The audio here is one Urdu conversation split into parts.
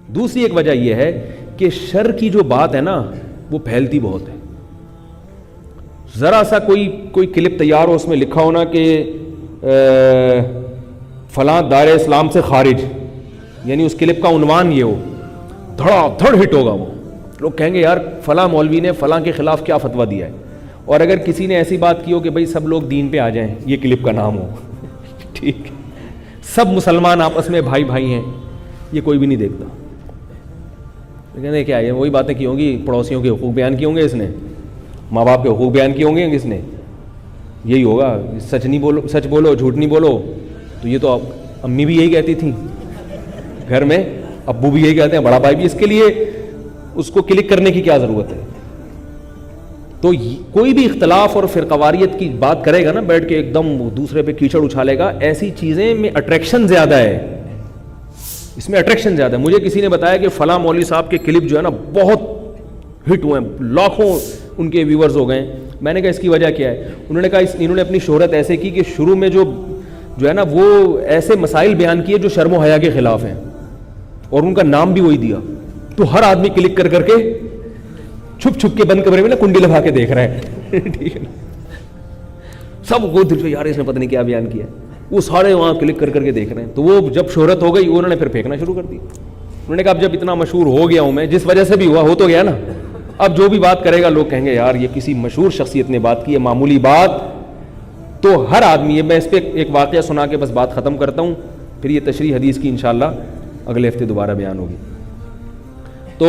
دوسری ایک وجہ یہ ہے کہ شر کی جو بات ہے نا وہ پھیلتی بہت ہے. ذرا سا کوئی کلپ تیار ہو, اس میں لکھا ہونا کہ فلاں دائرہ اسلام سے خارج, یعنی اس کلپ کا عنوان یہ ہو, دھڑا دھڑ ہٹ ہوگا. وہ لوگ کہیں گے یار فلاں مولوی نے فلاں کے خلاف کیا فتویٰ دیا ہے. اور اگر کسی نے ایسی بات کی ہو کہ بھئی سب لوگ دین پہ آ جائیں, یہ کلپ کا نام ہو, ٹھیک, سب مسلمان آپس میں بھائی بھائی ہیں, یہ کوئی بھی نہیں دیکھتا. کہتے کیا ہے, وہی باتیں کی ہوں گی, پڑوسیوں کے حقوق بیان کیے ہوں گے اس نے, ماں باپ کے حقوق بیان کیے ہوں گے کس نے, یہی ہوگا. سچ نہیں بولو, سچ بولو, جھوٹ نہیں بولو. تو یہ تو امی بھی یہی کہتی تھیں گھر میں, ابو بھی یہی کہتے ہیں, بڑا بھائی بھی. اس کے لیے اس کو کلک کرنے کی کیا ضرورت ہے. تو کوئی بھی اختلاف اور فرقواریت کی بات کرے گا نا بیٹھ کے, ایک دم دوسرے پہ کیچڑ اچھالے گا, ایسی چیزیں میں اٹریکشن زیادہ ہے, اس میں اٹریکشن زیادہ ہے. مجھے کسی نے بتایا کہ فلاں مولوی صاحب کے کلپ جو ہے نا بہت ہٹ ہوئے ہیں, لاکھوں ان کے ویورز ہو گئے ہیں. میں نے کہا اس کی وجہ کیا ہے. انہوں نے کہا انہوں نے اپنی شہرت ایسے کی کہ شروع میں جو ہے نا وہ ایسے مسائل بیان کیے جو شرم و حیا کے خلاف ہیں, اور ان کا نام بھی وہی دیا. تو ہر آدمی کلک کر کے چھپ چھپ کے بند کمرے میں نا کنڈی لگا کے دیکھ رہا ہے, ٹھیک ہے, سب کو دل پہ یار اس نے پتہ نہیں کیا بیان کیا, وہ سارے وہاں کلک کر کے دیکھ رہے ہیں. تو وہ جب شہرت ہو گئی انہوں نے پھر پھینکنا شروع کر دی. انہوں نے کہا اب جب اتنا مشہور ہو گیا ہوں میں, جس وجہ سے بھی ہوا, ہو تو گیا نا, اب جو بھی بات کرے گا لوگ کہیں گے یار یہ کسی مشہور شخصیت نے بات کی ہے, معمولی بات. تو ہر آدمی, میں اس پہ ایک واقعہ سنا کے بس بات ختم کرتا ہوں, پھر یہ تشریح حدیث کی انشاءاللہ اگلے ہفتے دوبارہ بیان ہوگی. تو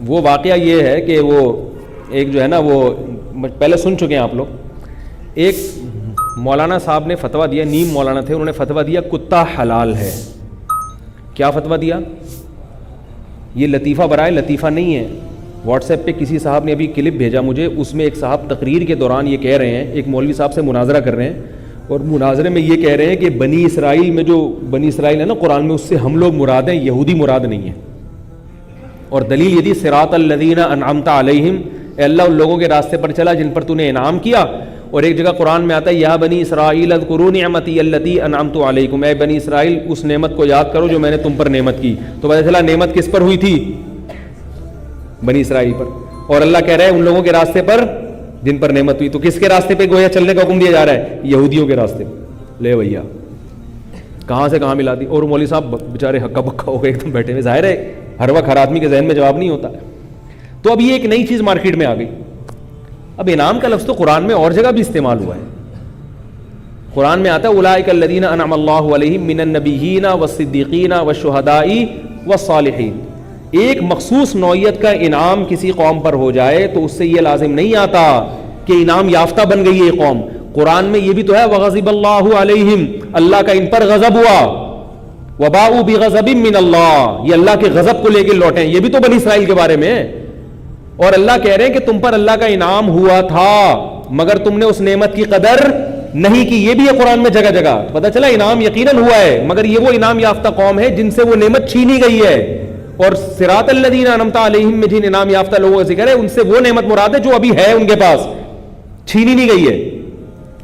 وہ واقعہ یہ ہے کہ وہ ایک جو ہے نا, وہ پہلے سن چکے ہیں آپ لوگ, ایک مولانا صاحب نے فتویٰ دیا, نیم مولانا تھے, انہوں نے فتویٰ دیا کتا حلال ہے. کیا فتویٰ دیا؟ یہ لطیفہ برائے لطیفہ نہیں ہے. واٹس ایپ پہ کسی صاحب نے ابھی کلپ بھیجا مجھے, اس میں ایک صاحب تقریر کے دوران یہ کہہ رہے ہیں, ایک مولوی صاحب سے مناظرہ کر رہے ہیں, اور مناظرے میں یہ کہہ رہے ہیں کہ بنی اسرائیل میں جو بنی اسرائیل ہے نا قرآن میں, اس سے ہم لوگ مراد ہیں, یہودی مراد نہیں ہے. اور دلیل یہ دی صراط الذین انعمت علیہم, اے اللہ ان لوگوں کے راستے پر چلا جن پر تو نے انعام کیا. اور ایک جگہ قرآن میں آتا ہے یا بنی اسرائیل اذکروا نعمتی التی انعمت علیکم, اے بنی اسرائیل اس نعمت کو یاد کرو جو میں نے تم پر نعمت کی. تو پتہ چلا نعمت کس پر ہوئی تھی؟ بنی اسرائیل پر. اور اللہ کہہ رہا ہے ان لوگوں کے راستے پر جن پر نعمت ہوئی. تو کس کے راستے پہ گویا چلنے کا حکم دیا جا رہا ہے؟ یہودیوں کے راستے پہ. لے بھیا کہاں سے کہاں ملا دی. اور مولوی صاحب بیچارے ہکا بکا ہو گئے ایک دم بیٹھے ہوئے. ظاہر ہے ہر وقت ہر آدمی کے ذہن میں جواب نہیں ہوتا. تو اب یہ ایک نئی چیز مارکیٹ میں آ گئی. اب انعام کا لفظ تو قرآن میں اور جگہ بھی استعمال ہوا ہے. قرآن میں آتا ہے اولئک الذین انعم اللہ علیہم من النبیین والصدیقین والشہداء والصالحین. ایک مخصوص نوعیت کا انعام کسی قوم پر ہو جائے تو اس سے یہ لازم نہیں آتا کہ انعام یافتہ بن گئی ہے قوم. قرآن میں یہ بھی تو ہے وغضب اللہ علیہم, اللہ کا ان پر غضب ہوا. وباؤوا بغضب من اللہ, یہ اللہ کے غضب کو لے کے لوٹیں. یہ بھی تو بنی اسرائیل کے بارے میں. اور اللہ کہہ رہے ہیں کہ تم پر اللہ کا انعام ہوا تھا مگر تم نے اس نعمت کی قدر نہیں کی. یہ بھی ہے قرآن میں جگہ جگہ. پتہ چلا انعام یقیناً ہوا ہے مگر یہ وہ انعام یافتہ قوم ہے جن سے وہ نعمت چھینی گئی ہے. اور صراط الذین انعمت علیہم میں جن انعام یافتہ لوگوں کا ذکر ہے ان سے وہ نعمت مراد ہے جو ابھی ہے ان کے پاس, چھینی نہیں گئی ہے.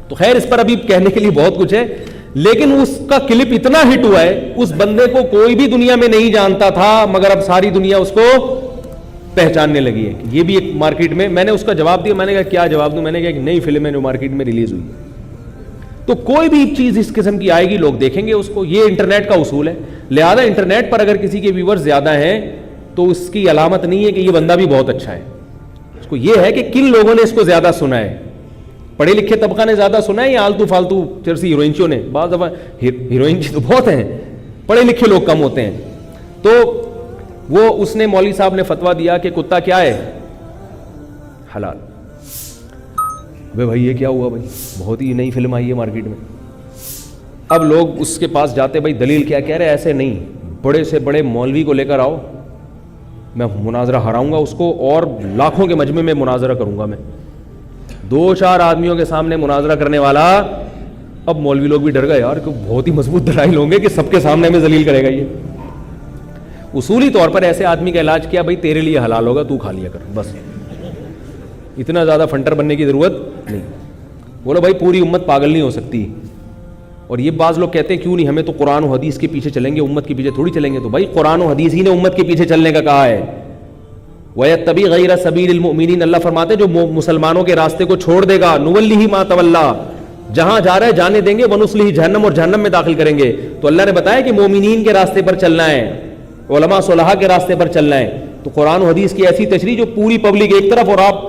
تو خیر اس پر ابھی کہنے کے لیے بہت کچھ ہے, لیکن اس کا کلپ اتنا ہٹ ہوا ہے اس بندے کو کوئی بھی دنیا میں نہیں جانتا تھا مگر اب ساری دنیا اس کو پہچاننے لگی ہے. یہ بھی ایک مارکیٹ میں. میں نے اس کا جواب دیا, میں نے کہا کیا جواب دوں؟ میں نے کہا ایک نئی فلم ہے جو مارکیٹ میں ریلیز ہوئی ہے. تو کوئی بھی چیز اس قسم کی آئے گی لوگ دیکھیں گے اس کو. یہ انٹرنیٹ کا اصول ہے. لہذا انٹرنیٹ پر اگر کسی کے ویورز زیادہ ہیں تو اس کی علامت نہیں ہے کہ یہ بندہ بھی بہت اچھا ہے. اس کو یہ ہے کہ کن لوگوں نے اس کو زیادہ سنا ہے. پڑھے لکھے طبقہ نے زیادہ سنا ہے یا آلتو فالتو چرسی ہیروئنچوں نے؟ بعض دفعہ ہیروئنچ تو بہت ہیں, پڑھے لکھے لوگ کم ہوتے ہیں. تو وہ اس نے مولوی صاحب نے فتویٰ دیا کہ کتا کیا ہے؟ حلال. بھائی یہ کیا ہوا بھائی؟ بہت ہی نئی فلم آئی ہے مارکیٹ میں. اب لوگ اس کے پاس جاتے, بھائی دلیل کیا؟ کہہ رہے ایسے نہیں, بڑے سے بڑے مولوی کو لے کر آؤ, میں مناظرہ ہراؤں گا اس کو اور لاکھوں کے مجمع میں مناظرہ کروں گا. میں 2-4 آدمیوں کے سامنے مناظرہ کرنے والا. اب مولوی لوگ بھی ڈر گئے یار کہ بہت ہی مضبوط دلائل ہوں گے کہ سب کے سامنے میں ذلیل کرے گا. یہ اصولی طور پر ایسے آدمی کا علاج کیا؟ بھائی تیرے لیے حلال ہوگا, تو کھا لیا کر, بس. اتنا زیادہ فنٹر بننے کی ضرورت نہیں. بولو بھائی پوری امت پاگل نہیں ہو سکتی, اور یہ بعض لوگ کہتے ہیں کیوں نہیں, ہمیں تو قرآن و حدیث کے پیچھے چلیں گے, امت کے پیچھے تھوڑی چلیں گے. تو بھائی قرآن و حدیث ہی نے امت کے پیچھے چلنے کا کہا ہے. وَيَتَّبِعْ غَيْرَ سَبِيلِ الْمُؤْمِنِينَ, اللہ فرماتے ہیں جو مسلمانوں کے راستے کو چھوڑ دے گا, نُوَلِّهِ مَا تَوَلَّىٰ, جہاں جا رہا ہے جانے دیں گے, وَنُصْلِهِ جہنم, اور جہنم میں داخل کریں گے. تو اللہ نے بتایا کہ مومنین کے راستے پر چلنا ہے, علماء صلحاء کے راستے پر چلنا ہے. تو قرآن و حدیث کی ایسی تشریح جو پوری پبلک ایک طرف اور آپ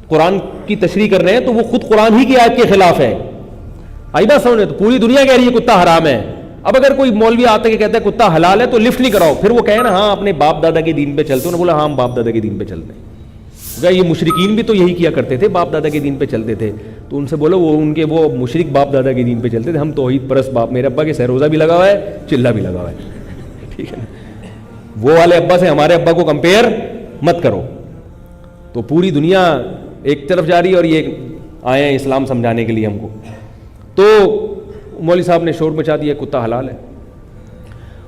قرآن کی تشریح کر رہے ہیں, تو وہ خود قرآن ہی کی آیت کے خلاف ہے. آئی بات سمجھ, تو پوری دنیا کہہ رہی ہے کتا حرام ہے. اب اگر کوئی مولوی آتے کہ کہتا ہے کتا حلال ہے, تو لفٹ نہیں کراؤ, پھر وہ کہیں نا ہاں اپنے باپ دادا کے دین پہ چلتے. انہوں نے بولا ہاں ہم باپ دادا کے دین پہ چلتے ہیں. یہ مشرکین بھی تو یہی کیا کرتے تھے, باپ دادا کے دین پہ چلتے تھے. تو ان سے بولو وہ ان کے وہ مشرک باپ دادا کے دین پہ چلتے تھے, ہم توحید پرست باپ, میرے ابا کے سہروزہ بھی لگا ہوا ہے, چلہ بھی لگا ہوا ہے, ٹھیک ہے نا. وہ والے ابا سے ہمارے ابا کو کمپیئر مت کرو. تو پوری دنیا ایک طرف جا رہی ہے اور یہ آئے ہیں اسلام سمجھانے کے لیے ہم کو. تو مولوی صاحب نے شور مچا دیا کتا حلال ہے.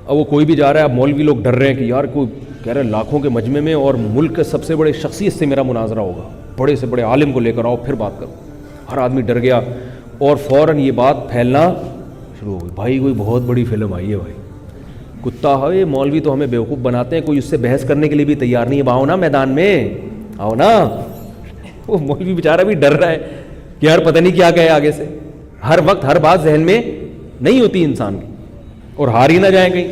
اب وہ کوئی بھی جا رہا ہے, اب مولوی لوگ ڈر رہے ہیں کہ یار کوئی کہہ رہے ہیں لاکھوں کے مجمع میں اور ملک کے سب سے بڑے شخصیت سے میرا مناظرہ ہوگا, بڑے سے بڑے عالم کو لے کر آؤ پھر بات کرو. ہر آدمی ڈر گیا اور فوراً یہ بات پھیلنا شروع ہو گئی. بھائی کوئی بہت بڑی فلم آئی ہے, بھائی کتا ہے, مولوی تو ہمیں بیوقوف بناتے ہیں, کوئی اس سے بحث کرنے کے لیے بھی تیار نہیں ہے. آؤ نا میدان میں, آؤ نا. وہ مولوی بیچارہ بھی ڈر رہا ہے کہ یار پتہ نہیں کیا کہے آگے سے. ہر وقت ہر بات ذہن میں نہیں ہوتی انسان کی, اور ہار ہی نہ جائیں کہیں.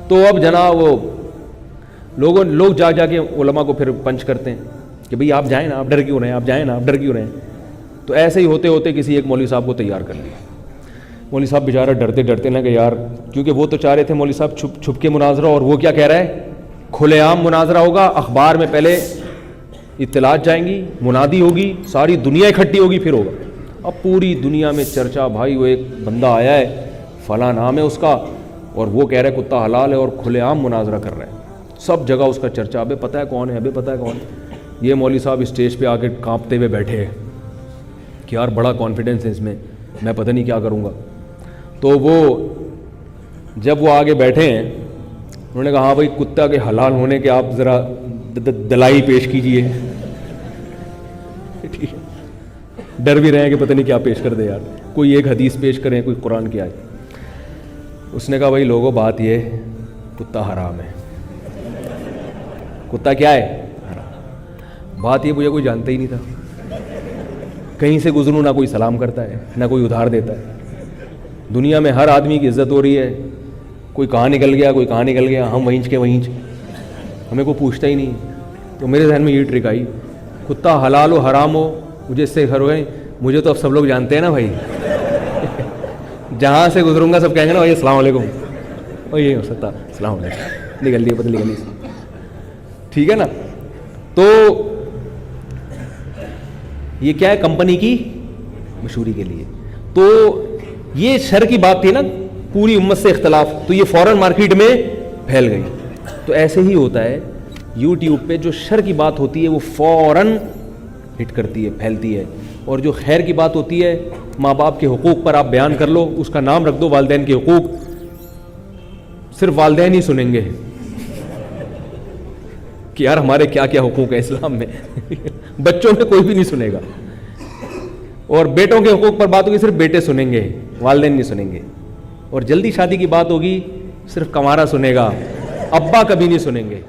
تو اب جناب وہ لوگ جا کے علماء کو پھر پنچ کرتے ہیں کہ بھئی آپ جائیں نا, آپ ڈر کیوں رہے ہیں, آپ جائیں نا, آپ ڈر کیوں رہے ہیں. تو ایسے ہی ہوتے ہوتے کسی ایک مولوی صاحب کو تیار کر لیا. مولوی صاحب بیچارہ ڈرتے ڈرتے نہ کہ یار, کیونکہ وہ تو چاہ رہے تھے مولوی صاحب چھپ چھپ کے مناظرہ, اور وہ کیا کہہ رہا ہے کھلے عام مناظرہ ہوگا, اخبار میں پہلے اطلاعات جائیں گی, منادی ہوگی, ساری دنیا اکٹھی ہوگی, پھر ہوگا. اب پوری دنیا میں چرچا, بھائی وہ ایک بندہ آیا ہے فلاں نام ہے اس کا, اور وہ کہہ رہا ہے کتا حلال ہے اور کھلے عام مناظرہ کر رہے ہیں. سب جگہ اس کا چرچا, ابے پتہ ہے کون ہے, ابے پتہ ہے کون ہے. یہ مولوی صاحب اسٹیج پہ آ کے کانپتے ہوئے بیٹھے ہیں کہ یار بڑا کانفیڈنس ہے اس میں, میں پتہ نہیں کیا کروں گا. تو وہ جب وہ آگے بیٹھے ہیں, انہوں نے کہا ہاں بھائی کتا کے حلال ہونے کے آپ ذرا دلائی پیش کیجئے. ٹھیک ہے, ڈر بھی رہے ہیں کہ پتہ نہیں کیا پیش کر دے یار, کوئی ایک حدیث پیش کریں, کوئی قرآن کی آیت. اس نے کہا بھائی لوگوں بات یہ کتا حرام ہے. کتا کیا ہے حرام. بات یہ مجھے کوئی جانتا ہی نہیں تھا, کہیں سے گزروں نہ کوئی سلام کرتا ہے نہ کوئی ادھار دیتا ہے. دنیا میں ہر آدمی کی عزت ہو رہی ہے, کوئی کہاں نکل گیا, کوئی کہاں نکل گیا, ہم وہیں کے وہیں, ہمیں کوئی پوچھتا ہی نہیں. تو میرے ذہن میں یہ ٹرک آئی, کتا حلال ہو حرام ہو مجھے اس سے گھر ہوئے, مجھے تو اب سب لوگ جانتے ہیں نا بھائی, جہاں سے گزروں گا سب کہیں گے نا بھائی السلام علیکم, اور یہ ہو سکتا السلام علیکم, نکل لیے پتہ نکل لی, ٹھیک ہے نا. تو یہ کیا ہے, کمپنی کی مشہوری کے لیے. تو یہ شر کی بات تھی نا, پوری امت سے اختلاف, تو یہ فوراً مارکیٹ میں پھیل گئی. تو ایسے ہی ہوتا ہے یوٹیوب پہ, جو شر کی بات ہوتی ہے وہ فوراً ہٹ کرتی ہے, پھیلتی ہے. اور جو خیر کی بات ہوتی ہے, ماں باپ کے حقوق پر آپ بیان کر لو, اس کا نام رکھ دو والدین کے حقوق, صرف والدین ہی سنیں گے کہ یار ہمارے کیا کیا حقوق ہیں اسلام میں. بچوں میں کوئی بھی نہیں سنے گا. اور بیٹوں کے حقوق پر بات ہوگی, صرف بیٹے سنیں گے, والدین نہیں سنیں گے. اور جلدی شادی کی بات ہوگی, صرف کمارا سنے گا, ابا کبھی نہیں سنیں گے.